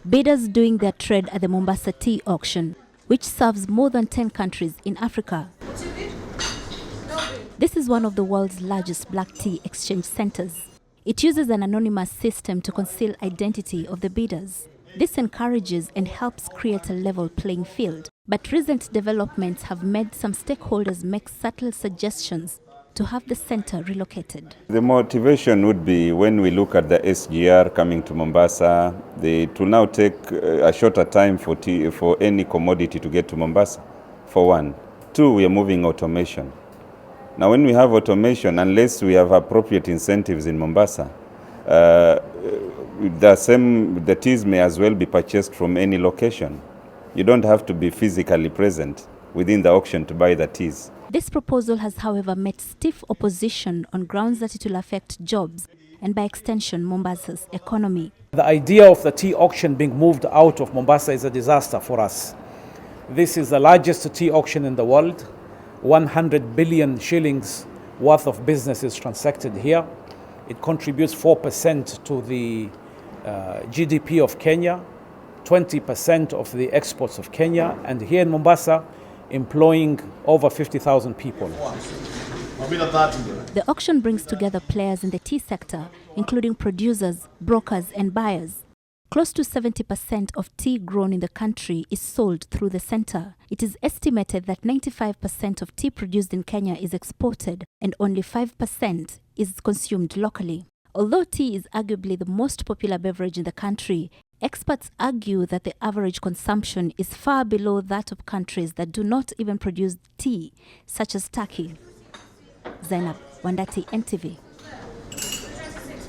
Bidders doing their trade at the Mombasa tea auction, which serves more than 10 countries in Africa. This is one of the world's largest black tea exchange centers. It uses an anonymous system to conceal identity of the bidders. This encourages and helps create a level playing field. But recent developments have made some stakeholders make subtle suggestions to have the center relocated. The motivation would be when we look at the SGR coming to Mombasa, it will now take a shorter time for any commodity to get to Mombasa, for one. Two, we are moving automation. Now when we have automation, unless we have appropriate incentives in Mombasa, the teas may as well be purchased from any location. You don't have to be physically present within the auction to buy the teas. This proposal has, however, met stiff opposition on grounds that it will affect jobs and, by extension, Mombasa's economy. The idea of the tea auction being moved out of Mombasa is a disaster for us. This is the largest tea auction in the world. 100 billion shillings worth of business is transacted here. It contributes 4% to the GDP of Kenya, 20% of the exports of Kenya, and here in Mombasa, employing over 50,000 people. The auction brings together players in the tea sector, including producers, brokers, and buyers. Close to 70% of tea grown in the country is sold through the center. It is estimated that 95% of tea produced in Kenya is exported and only 5% is consumed locally. Although tea is arguably the most popular beverage in the country, experts argue that the average consumption is far below that of countries that do not even produce tea, such as Turkey. Zainab Wandati, NTV.